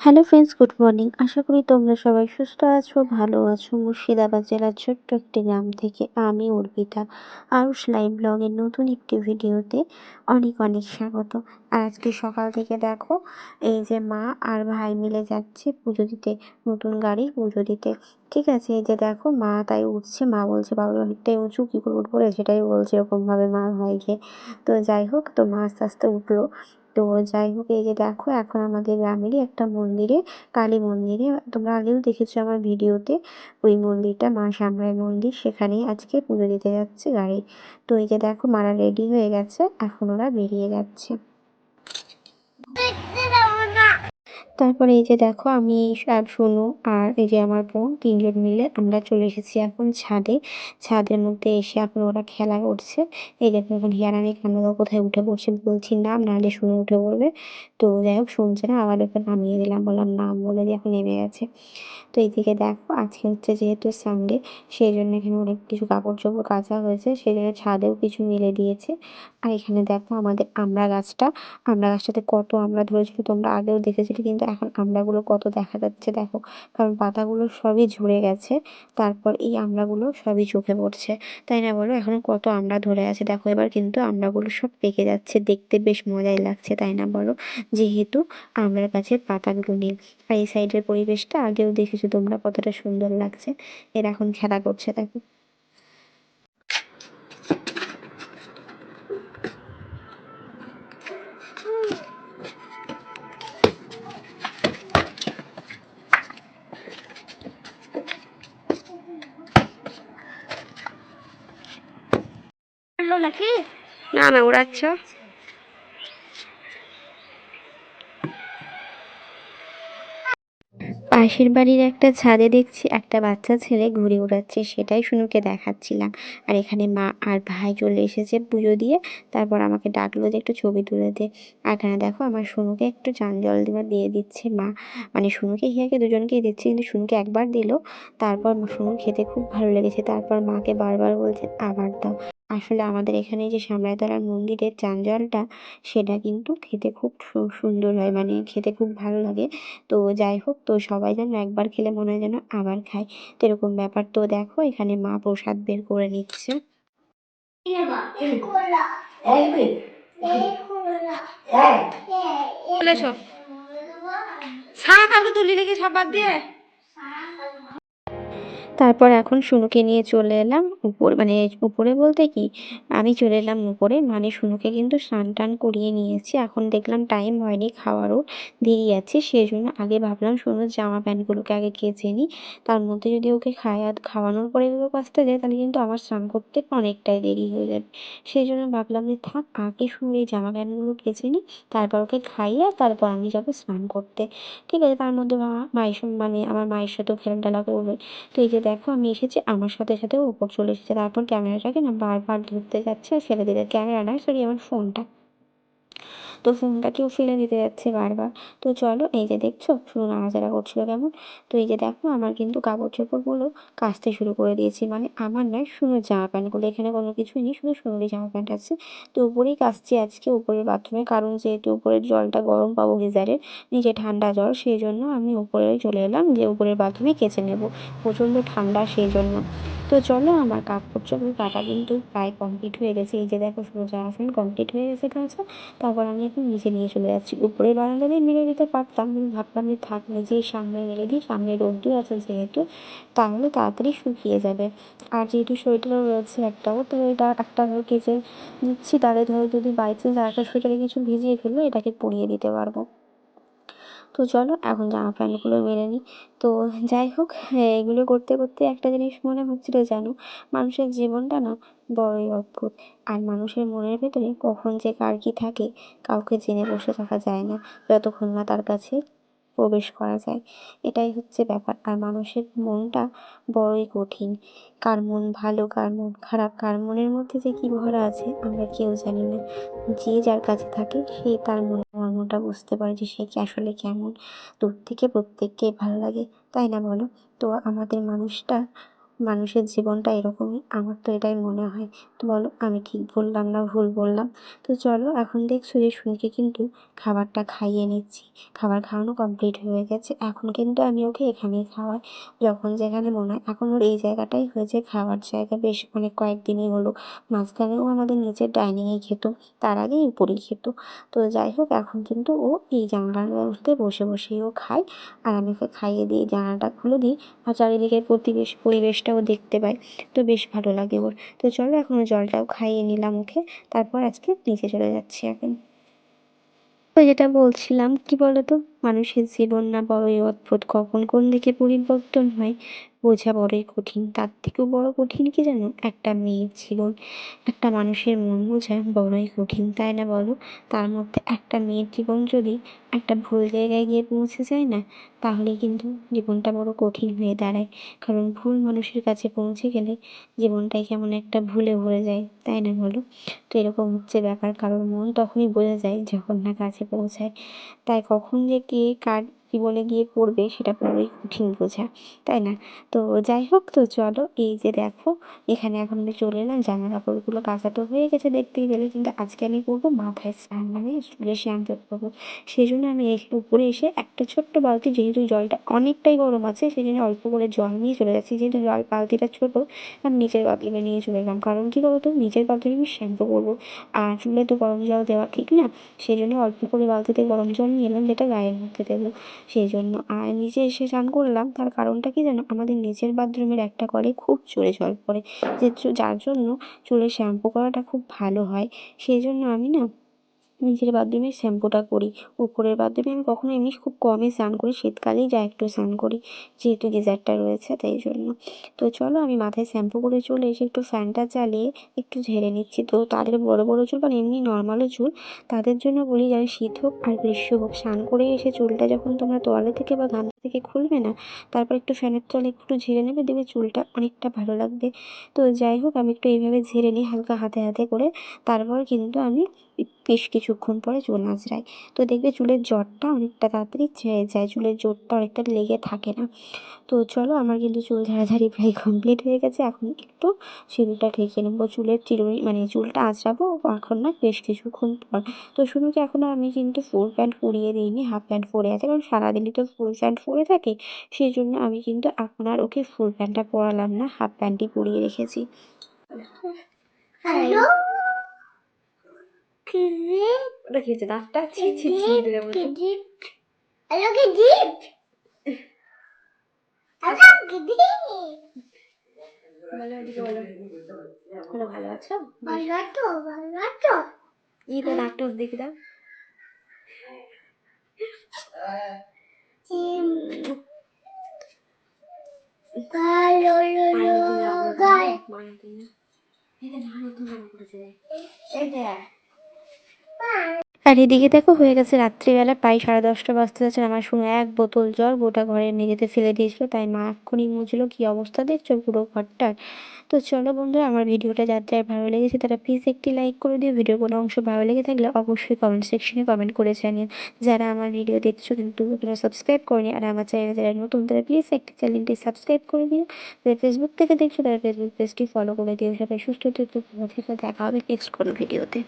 Hello friends, good morning. আশা করি তোমরা সবাই সুস্থ আছো, ভালো আছো। মুর্শিদাবাদ জেলার ছোট্ট একটি গ্রাম থেকে আমি অর্পিতা আরুষ লাইভ ব্লগের নতুন একটি ভিডিওতে অনেক অনেক স্বাগত। আর আজকে সকাল থেকে দেখো, এই যে মা আর ভাই মিলে যাচ্ছে পুজো দিতে, নতুন গাড়ি পুজো দিতে। ঠিক আছে, এই যে দেখো মা তাই উঠছে, মা বলছে বাবা অনেকটাই উঁচু, কি করে উঠবো রে, সেটাই বলছে এরকমভাবে মা ভাইকে। তো যাই হোক, তো মা আস্তে আস্তে উঠলো। তো যাই হোক, এই যে দেখো এখন আমাদের গ্রামেরই একটা মন্দিরে, কালী মন্দিরে, তোমরা আগেও দেখেছো আমার ভিডিওতে, ওই মন্দিরটা মা শ্যামলার মন্দির, সেখানেই আজকে পুজো দিতে যাচ্ছে গাড়ি। তো এই যে দেখো মারা রেডি হয়ে গেছে, এখন ওরা বেরিয়ে যাচ্ছে। তারপরে এই যে দেখো আমি আর সোনু আর এই যে আমার বোন তিনজন মিলে আমরা চলে এসেছি এখন ছাদে। ছাদের মধ্যে এসে এখন ওরা খেলা করছে। এই দেখো এখন হিয়ারানি কান্না কোথায় উঠে পড়ছে, বলছি নাম, নাহলে সোনু উঠে পড়বে। তো যাই হোক শুনছে না, আবার ওকে নামিয়ে দিলাম, বললাম নাম বলে দিয়ে এখন নেমে গেছে। তো এইদিকে দেখো আজকে হচ্ছে যেহেতু সানডে, সেই জন্য এখানে অনেক কিছু কাপড় চোপড় কাচা হয়েছে, সেই জন্য ছাদেও কিছু মেলে দিয়েছে। আর এখানে দেখো আমাদের আমড়া গাছটাতে কত আমড়া ধরেছিল, তোমরা আগেও দেখেছিলে, কিন্তু এখন আমড়াগুলো কত দেখা যাচ্ছে দেখো, কারণ পাতাগুলো সবই ঝরে গেছে। তারপর এই আমড়াগুলো সবই চোখে পড়ছে, তাই না বলো? এখন কত আমড়া ধরে আছে দেখো, এবার কিন্তু আমড়াগুলো সব পেকে যাচ্ছে, দেখতে বেশ মজাই লাগছে, তাই না বলো? যেহেতু আমড়া গাছের পাতাগুলো নীল। আর এই সাইডের পরিবেশটা আগেও দেখেছো তোমরা, কতটা সুন্দর লাগছে। এরা এখন খেলা করছে দেখো। নাকি না না উড়াচ্ছ। পাশের বাড়ির একটা ছাদে দেখছি একটা বাচ্চা ছেলে ঘুড়ি উড়াচ্ছে, সেটাই শুনুকে দেখাচ্ছিলাম। আর এখানে মা আর ভাই চলে এসেছে পুজো দিয়ে, তারপর আমাকে ডাকলো যে একটু ছবি তুলে দে। আর এখানে দেখো আমার শুনুকে একটু চান জল দিয়ে দিচ্ছে মা, মানে শুনুকে হিয়াকে দুজনকেই দিচ্ছে, কিন্তু শুনুকে একবার দিল। তারপর শুনু খেতে খুব ভালো লেগেছে, তারপর মাকে বারবার বলছে আবার দাও। আসলে আমাদের এখানে যে শ্যামলাতলার মন্দিরের চান জলটা, সেটা কিন্তু খেতে খুব সুন্দর হয়, মানে খেতে খুব ভালো লাগে। তো যাই হোক, তো সবাই যেন একবার খেলে মনে হয় যেন আবার খায়, তো এরকম ব্যাপার। তো দেখো এখানে মা প্রসাদ বের করে নিচ্ছে। বলেছ সাপ আলু তুলি রেখে সাপাত দিয়ে। তারপর এখন শুনুকে নিয়ে চলে এলাম মানে উপরে বলতে কি, আমি চলে এলাম উপরে, মানে শুনুকে কিন্তু স্নান টান করিয়ে নিয়েছি। এখন দেখলাম টাইম হয়নি, খাওয়ারও দেরি আছে, সেই জন্য আগে ভাবলাম শুনুর জামা প্যান্টগুলোকে আগে কেচে নিই। তার মধ্যে যদি ওকে খাওয়ানোর পরে এগুলো কাচতে যায়, তাহলে কিন্তু আমার স্নান করতে অনেকটাই দেরি হয়ে যাবে। সেই জন্য ভাবলাম যে থাক, আগে শুনে এই জামা প্যান্টগুলো কেচে নিই, তারপর ওকে খাইয়ে তারপর আমি যাবো স্নান করতে। ঠিক আছে, তার মধ্যে মানে আমার মায়ের সাথেও খেলা টেলা করবে। তো এই যে দেখো আমি এসেছি, আমার সাথে সাথে ওপর চলে এসেছে, তারপর ক্যামেরাটাকে না বারবার ধরতে যাচ্ছে আর ফেলে দিতে, ক্যামেরা না সরি আমার ফোনটা, তো ফোনটাকেও ফেলে দিতে যাচ্ছে বারবার। তো চলো, এই যে দেখছো শুধু নাড়াচাড়া করছিল কেমন। তো এই যে দেখো আমার কিন্তু কাপড় চোপড়গুলো কাচতে শুরু করে দিয়েছি, মানে আমার নয় শুধু জামা প্যান্টগুলো, এখানে কোনো কিছুই নেই, শুধু সুন্দরী জামা প্যান্ট আছে। তো উপরেই কাচছি আজকে, উপরের বাথরুমে, কারণ যেহেতু উপরের জলটা গরম পাবো গিজারের, নিচে ঠান্ডা জল, সেই জন্য আমি উপরেই চলে এলাম যে উপরের বাথরুমে কেচে নেব, প্রচণ্ড ঠান্ডা সেই জন্য। তো চলো, আমার কাপড় চোপড় কাটা কিন্তু প্রায় কমপ্লিট হয়ে গেছে। এই যে দেখো শুধু জামা প্যান্ট কমপ্লিট হয়ে গেছে কাঁচা। তারপর আমি এখন নিচে নিয়ে চলে যাচ্ছি, উপরের বারান্দাতেই মেলে দিতে পারতাম, কিন্তু ভাবলাম যে থাক নিজেই সামনে মেলে দিই, সামনে রোদ্দুর আছে যেহেতু, তাহলে তাড়াতাড়ি শুকিয়ে যাবে। আর যেহেতু সোয়েটারও রয়েছে একটাও, তো এটা একটা কেচে নিচ্ছি, তাহলে ধরো যদি বাই চান্স আর একটা সোয়েটারে কিছু ভিজিয়ে ফেললো, এটাকে পরিয়ে দিতে পারবো। তো চলো এখন জামা প্যান্টগুলো মেলে নিই। তো যাই হোক, এগুলো করতে করতে একটা জিনিস মনে হচ্ছিল, জানো, মানুষের জীবনটা না বড়ই অদ্ভুত। আর মানুষের মনের ভেতরে কখন যে কার কি থাকে, কাউকে জেনে বসে থাকা যায় না, যতক্ষণ না তার কাছে প্রবেশ করা যায়। এটাই হচ্ছে ব্যাপার। আর মানুষের মনটা বড়ই কঠিন, কার মন ভালো, কার মন খারাপ, কার মনের মধ্যে যে কি ভরা আছে আমরা কেউ জানি না। যে যার কাছে থাকে সেই তার মর্মটা বুঝতে পারে যে সে কি আসলে কেমন। দূর থেকে প্রত্যেককেই ভালো লাগে, তাই না বলো? তো আমাদের মানুষটা মানুষের জীবনটা এরকমই, আমার তো এটাই মনে হয়। তো বলো আমি ঠিক বললাম না ভুল বললাম? তো চলো এখন দেখছো যে শুনকে কিন্তু খাবারটা খাইয়ে নিচ্ছি। খাবার খাওয়ানো কমপ্লিট হয়ে গেছে, এখন কিন্তু আমি ওকে এখানেই খাওয়াই। যখন যেখানে মনে হয়, এখন ওর এই জায়গাটাই হয়েছে খাওয়ার জায়গা, বেশ অনেক কয়েকদিনই হলো। মাঝখানেও আমাদের নিচের ডাইনিংয়ে খেত, তার আগে উপরেই খেত। তো যাই হোক, এখন কিন্তু ও এই জানলার মধ্যে বসে বসেই ও খায়, আর আমি ওকে খাইয়ে দিই, জানালাটা খুলে দিই, আর চারিদিকের পরিবেশটাও দেখতে পাই। তো বেশ ভালো লাগে ওর। তো চলো এখন ওই জলটাও খাইয়ে নিলাম ওকে, তারপর আজকে নিচে চলে যাচ্ছি এখন। তো যেটা বলছিলাম, কি বলতো, মানুষের জীবন না বড়ই অদ্ভুত, কখন কোন দিকে পরিবর্তন হয় বোঝা বড়ই কঠিন। তার থেকেও বড় কঠিন কি জানো, একটা মেয়ের জীবন, একটা মানুষের মন বোঝা বড়ই কঠিন, তাই না বলো? তার মধ্যে একটা মেয়ের জীবন যদি একটা ভুল জায়গায় গিয়ে পৌঁছে যায় না, তাহলে কিন্তু জীবনটা বড় কঠিন হয়ে দাঁড়ায়। কারণ ভুল মানুষের কাছে পৌঁছে গেলে জীবনটাই কেমন একটা ভুলে ভরে যায়, তাই না বলো? তো এরকম হচ্ছে ব্যাপার, কারোর মন তখনই বোঝা যায় যখন না কাছে পৌঁছায়। তাই কখন যে কে কার জীবনে গিয়ে পড়বে সেটা বড়ই কঠিন বোঝা, তাই না? তো যাই হোক, তো চলো এই যে দেখো, এখানে এখন আমি চলে এলাম, জামা কাপড়গুলো কাচা তো হয়ে গেছে দেখতেই পেলে, কিন্তু আজকে আমি করবো মাথায় স্নান, মানে চুলে শ্যাম্পু করবো। সেই জন্য আমি উপরে এসে একটা ছোট্ট বালতি, যেহেতু জলটা অনেকটাই গরম আছে সেই জন্য অল্প করে জল নিয়ে চলে যাচ্ছি, যেহেতু জল বালতিটা ছোটো, আমি নিচের বাথরুমে নিয়ে চলে এলাম। কারণ কী বলতো, নিচের বাথরুমে আমি শ্যাম্পু করবো, আর চুলে তো গরম জল দেওয়া ঠিক না, সেই জন্য অল্প করে বালতিতে গরম জল নিয়ে এলাম, যেটা গায়ের মধ্যে দেবো সেই জন্য। আর নিচে এসে স্নান করলাম, তার কারণটা কি জানো, আমাদের নিচের বাথরুমের একটা কলে খুব জোরে জল পড়ে, যার জন্য চুলে শ্যাম্পু করাটা খুব ভালো হয়। সেই জন্য আমি না নিজের বাথরুমে শ্যাম্পুটা করি। উপরের বাথরুমে আমি কখনো এমনি খুব কমই স্নান করি, শীতকালেই যা একটু স্নান করি, যেহেতু গিজারটা রয়েছে তাই জন্য। তো চলো আমি মাথায় শ্যাম্পু করে চলে এসে একটু ফ্যানটা চালিয়ে একটু ঝেড়ে নিচ্ছি। তো তাদের বড় বড় চুল বা এমনি নর্মালও চুল, তাদের জন্য বলি, যেন শীত হোক আর গ্রীষ্ম হোক, স্নান করে এসে চুলটা যখন তোমরা তোয়ালে থেকে বা গামছা থেকে খুলবে না, তারপর একটু ফ্যানের তলে একটু ঝেড়ে নেবে, দেখবে চুলটা অনেকটা ভালো লাগবে। তো যাই হোক, আমি একটু এইভাবে ঝেড়ে নিই হালকা হাতে হাতে করে, তারপর কিন্তু আমি বেশ কিছুক্ষণ পরে চুল আঁচড়াই। তো দেখবে চুলের জটটা অনেকটা তাড়াতাড়ি ছেড়ে যায়, চুলের জটটা অনেকটা লেগে থাকে না। তো চলো আমার কিন্তু চুল ঝাড়াঝাড়ি প্রায় কমপ্লিট হয়ে গেছে, এখন একটু চুলটা ঢেকে নেবো, চুলের চিরুনি মানে চুলটা আঁচড়াবো এখন না, বেশ কিছুক্ষণ পর। তো শুধু কি, এখনও আমি কিন্তু ফুল প্যান্ট পরিয়ে দিইনি, হাফ প্যান্ট পরে আছে, কারণ সারাদিনই তো ফুল প্যান্ট পরে থাকে, সেই জন্য আমি কিন্তু এখন আর ওকে ফুল প্যান্টটা পরালাম না, হাফ প্যান্টই পরিয়ে রেখেছি। হ্যালো, ওটা কি হচ্ছে, দাঁতটা ছি ছি ছি দিলে বলছে। হ্যালো গিফট, হ্যালো গিফট, বলো এদিকে বলো, বলো ভালো আছো? ভালো আছো, ভালো আছো। ই তো নাটক দেখি দাও। ভালো আর এদিকে দেখো হয়ে গেছে রাত্রিবেলা, প্রায় 10:30 বাজতে যাচ্ছে, আমার শুনে এক বোতল জল গোটা ঘরে মেঝেতে ফেলে দিয়েছিল, তাই মা এক্ষুনি মুছলো, কি অবস্থা দেখছো পুরো ঘরটার। তো চলো বন্ধুরা, আমার ভিডিওটা যার যার ভালো লেগেছে তারা প্লিজ একটি লাইক করে দিও, ভিডিওর কোনো অংশ ভালো লেগে থাকলে অবশ্যই কমেন্ট সেকশনে কমেন্ট করে জানিও। যারা আমার ভিডিও দেখছো কিন্তু তোমরা সাবস্ক্রাইব করনি, আর আমার চ্যানেলে যারা নতুন তারা প্লিজ একটি চ্যানেলটি সাবস্ক্রাইব করে দিও। যারা ফেসবুক থেকে দেখছো তারা ফেসবুক পেজটি ফলো করে দিও। সবাই সুস্থ থেকে দেখা হবে নেক্সট কোনো ভিডিওতে।